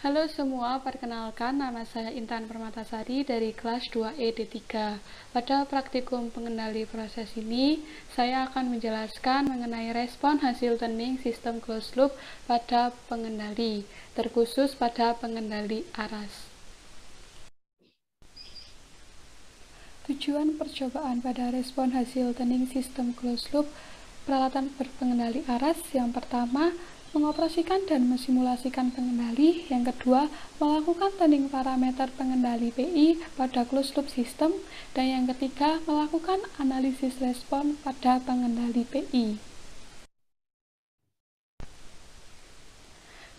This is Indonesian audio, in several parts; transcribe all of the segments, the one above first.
Halo semua, perkenalkan nama saya Intan Permatasari dari kelas 2E D3. Pada praktikum pengendali proses ini, saya akan menjelaskan mengenai respon hasil tuning sistem closed loop pada pengendali, terkhusus pada pengendali aras. Tujuan percobaan pada respon hasil tuning sistem closed loop peralatan berpengendali aras yang pertama, mengoperasikan dan mensimulasikan pengendali. Yang kedua, melakukan tuning parameter pengendali PI pada closed loop system. Dan yang ketiga, melakukan analisis respon pada pengendali PI.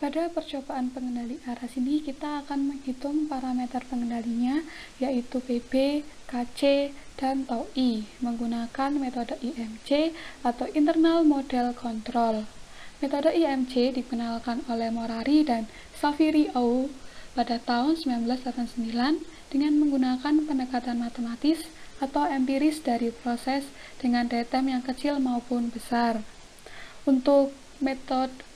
Pada percobaan pengendali aras ini, kita akan menghitung parameter pengendalinya, yaitu PB, KC, dan tau I, menggunakan metode IMC atau Internal Model Control. Metode IMC dikenalkan oleh Morari dan Saviri-Au pada tahun 1989 dengan menggunakan pendekatan matematis atau empiris dari proses dengan datem yang kecil maupun besar. Untuk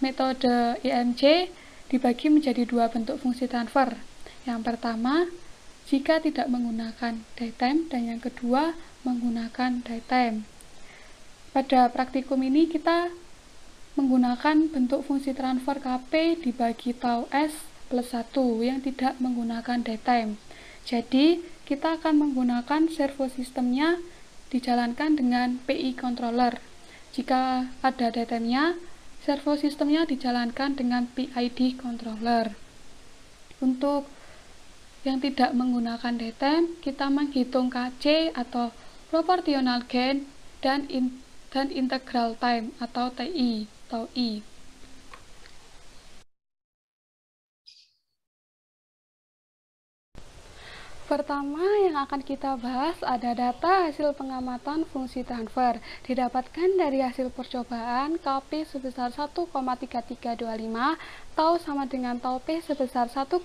metode IMC dibagi menjadi dua bentuk fungsi transfer. Yang pertama, jika tidak menggunakan datem, dan yang kedua, menggunakan datem. Pada praktikum ini kita menggunakan bentuk fungsi transfer KP dibagi tau S plus 1 yang tidak menggunakan datem. Jadi, kita akan menggunakan servo sistemnya dijalankan dengan PI controller. Jika ada datemnya, servo sistemnya dijalankan dengan PID controller. Untuk yang tidak menggunakan datem, kita menghitung KC atau proportional gain dan integral time atau TI, tau I. Pertama yang akan kita bahas ada data hasil pengamatan fungsi transfer. Didapatkan dari hasil percobaan KP sebesar 1,3325, tau sama dengan tau P sebesar 1,3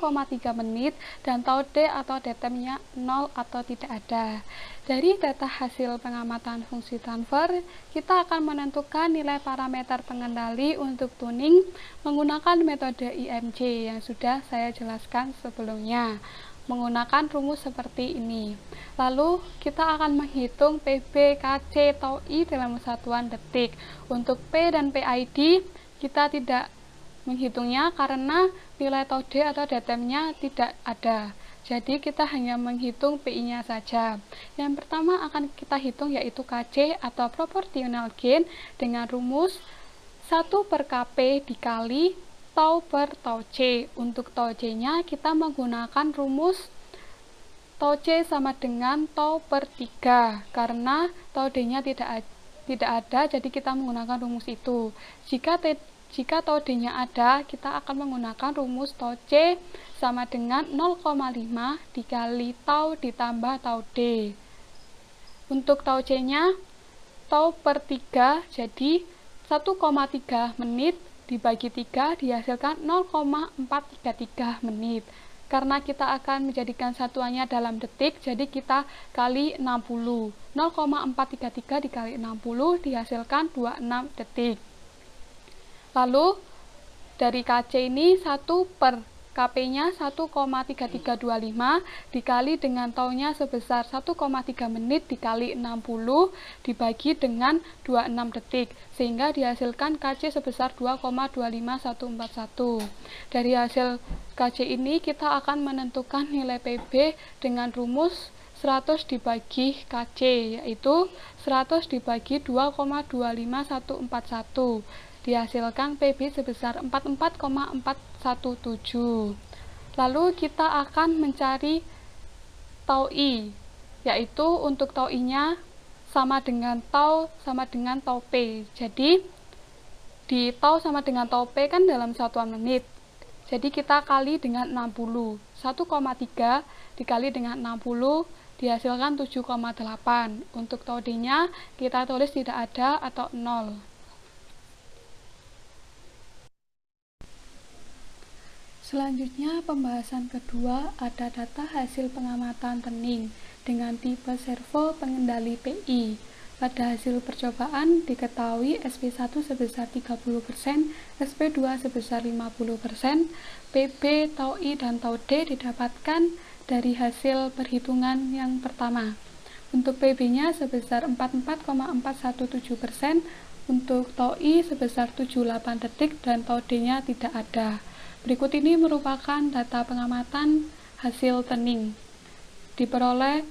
menit, dan tau D atau datemnya 0 atau tidak ada. Dari data hasil pengamatan fungsi transfer, kita akan menentukan nilai parameter pengendali untuk tuning menggunakan metode IMC yang sudah saya jelaskan sebelumnya, menggunakan rumus seperti ini. Lalu kita akan menghitung PB, KC, tau I dalam satuan detik. Untuk P dan PID kita tidak menghitungnya karena nilai tau D atau datemnya tidak ada. Jadi kita hanya menghitung PI-nya saja. Yang pertama akan kita hitung yaitu KC atau proportional gain dengan rumus 1 per KP dikali tau per tau C. Untuk tau C-nya kita menggunakan rumus tau C sama dengan tau per 3 karena tau D-nya tidak ada, jadi kita menggunakan rumus itu. Jika tau D-nya ada, kita akan menggunakan rumus tau C sama dengan 0,5 dikali tau ditambah tau D. Untuk tau C-nya tau per 3, jadi 1,3 menit dibagi 3 dihasilkan 0,433 menit. Karena kita akan menjadikan satuannya dalam detik, jadi kita kali 60. 0,433 dikali 60 dihasilkan 26 detik. Lalu dari KC ini 1 per KP-nya 1,3325 dikali dengan taunya sebesar 1,3 menit dikali 60 dibagi dengan 26 detik sehingga dihasilkan KC sebesar 2,25141. Dari hasil KC ini kita akan menentukan nilai PB dengan rumus 100 dibagi KC, yaitu 100 dibagi 2,25141. Dihasilkan PB sebesar 44,417. Lalu kita akan mencari tau I, yaitu untuk tau I-nya sama dengan tau P. Jadi di tau sama dengan tau P kan dalam satuan menit. Jadi kita kali dengan 60. 1,3 dikali dengan 60 dihasilkan 7,8. Untuk tau D-nya kita tulis tidak ada atau 0. Selanjutnya pembahasan kedua ada data hasil pengamatan tuning dengan tipe servo pengendali PI. Pada hasil percobaan diketahui SP1 sebesar 30%, SP2 sebesar 50%, PB, tau I, dan tau D didapatkan dari hasil perhitungan yang pertama. Untuk PB-nya sebesar 44,417%, untuk tau I sebesar 78 detik, dan tau D-nya tidak ada. Berikut ini merupakan data pengamatan hasil turning. Diperoleh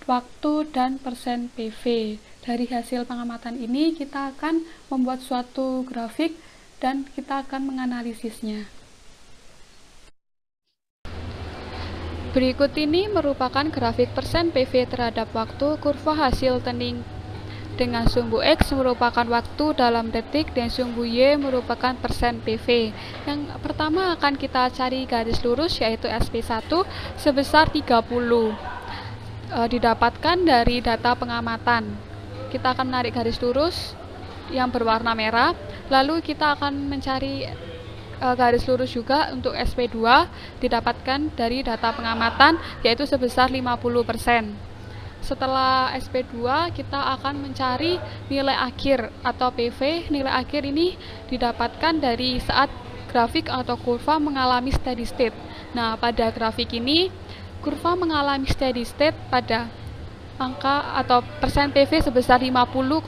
waktu dan persen PV. Dari hasil pengamatan ini kita akan membuat suatu grafik dan kita akan menganalisisnya. Berikut ini merupakan grafik persen PV terhadap waktu kurva hasil turning dengan sumbu X merupakan waktu dalam detik dan sumbu Y merupakan persen PV. Yang pertama akan kita cari garis lurus yaitu SP1 sebesar 30. Didapatkan dari data pengamatan. Kita akan menarik garis lurus yang berwarna merah, lalu kita akan mencari garis lurus juga untuk SP2 didapatkan dari data pengamatan yaitu sebesar 50%. Setelah SP2 kita akan mencari nilai akhir atau PV. Nilai akhir ini didapatkan dari saat grafik atau kurva mengalami steady state. Nah, pada grafik ini kurva mengalami steady state pada angka atau persen PV sebesar 50,1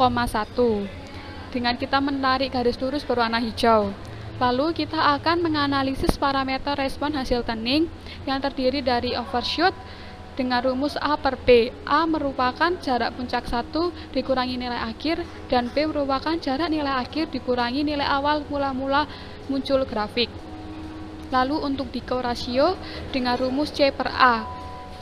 dengan kita menarik garis lurus berwarna hijau. Lalu kita akan menganalisis parameter respon hasil turning yang terdiri dari overshoot dengan rumus A per P. A merupakan jarak puncak 1 dikurangi nilai akhir dan P merupakan jarak nilai akhir dikurangi nilai awal mula-mula muncul grafik. Lalu untuk decay ratio dengan rumus C per A.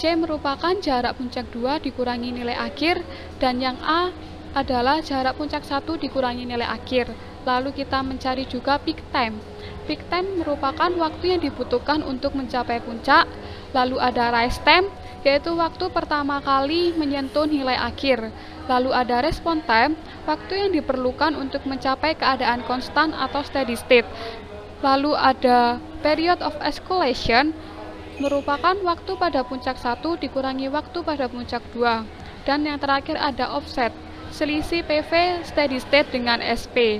C merupakan jarak puncak 2 dikurangi nilai akhir dan yang A adalah jarak puncak 1 dikurangi nilai akhir. Lalu kita mencari juga peak time. Peak time merupakan waktu yang dibutuhkan untuk mencapai puncak. Lalu ada rise time yaitu waktu pertama kali menyentuh nilai akhir. Lalu ada response time, waktu yang diperlukan untuk mencapai keadaan konstan atau steady state. Lalu ada period of escalation, merupakan waktu pada puncak 1 dikurangi waktu pada puncak 2. Dan yang terakhir ada offset, selisih PV steady state dengan SP.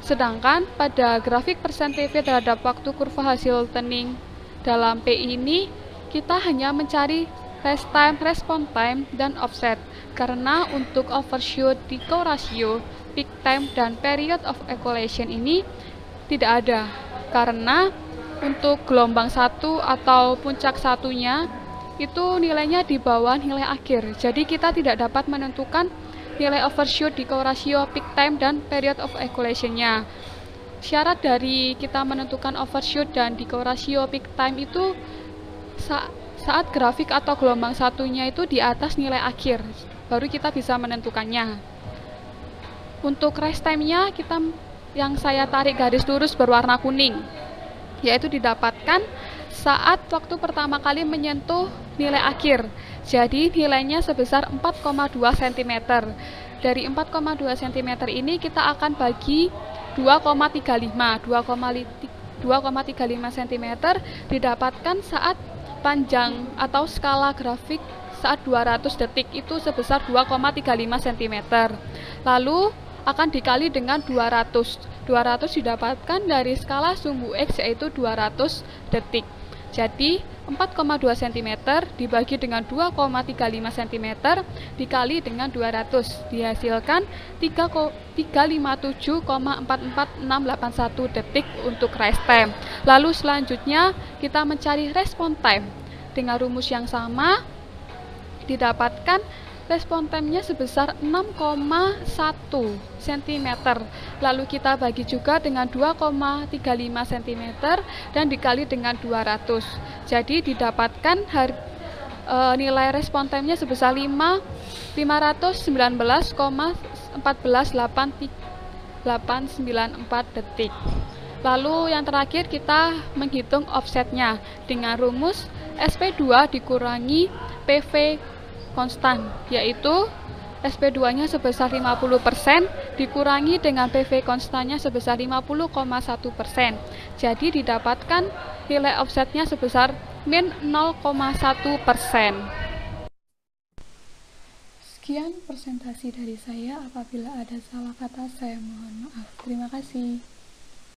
Sedangkan pada grafik persen PV terhadap waktu kurva hasil turning dalam PI ini, kita hanya mencari rest time, response time, dan offset. Karena untuk overshoot, decay ratio, peak time, dan period of escalation ini tidak ada, karena untuk gelombang 1 atau puncak satunya itu nilainya di bawah nilai akhir, jadi kita tidak dapat menentukan nilai overshoot, decay ratio, peak time, dan period of escalation-nya. Syarat dari kita menentukan overshoot dan decay ratio, peak time itu saat grafik atau gelombang satunya itu di atas nilai akhir, baru kita bisa menentukannya. Untuk rest time-nya yang saya tarik garis lurus berwarna kuning, yaitu didapatkan saat waktu pertama kali menyentuh nilai akhir. Jadi nilainya sebesar 4,2 cm. Dari 4,2 cm ini kita akan bagi 2,35 cm didapatkan saat panjang atau skala grafik saat 200 detik itu sebesar 2,35 cm. Lalu akan dikali dengan 200. 200 didapatkan dari skala sumbu X yaitu 200 detik. Jadi 4,2 cm dibagi dengan 2,35 cm dikali dengan 200 dihasilkan 357,44681 detik untuk rise time. Lalu selanjutnya kita mencari response time. Dengan rumus yang sama didapatkan respon time-nya sebesar 6,1 cm. Lalu kita bagi juga dengan 2,35 cm dan dikali dengan 200. Jadi didapatkan nilai respon time-nya sebesar 519,14894 detik. Lalu yang terakhir kita menghitung offsetnya dengan rumus SP2 dikurangi PV konstan, yaitu SP2-nya sebesar 50% dikurangi dengan PV konstannya sebesar 50,1%. Jadi didapatkan nilai offsetnya sebesar min 0,1%. Sekian presentasi dari saya. Apabila ada salah kata, saya mohon maaf. Terima kasih.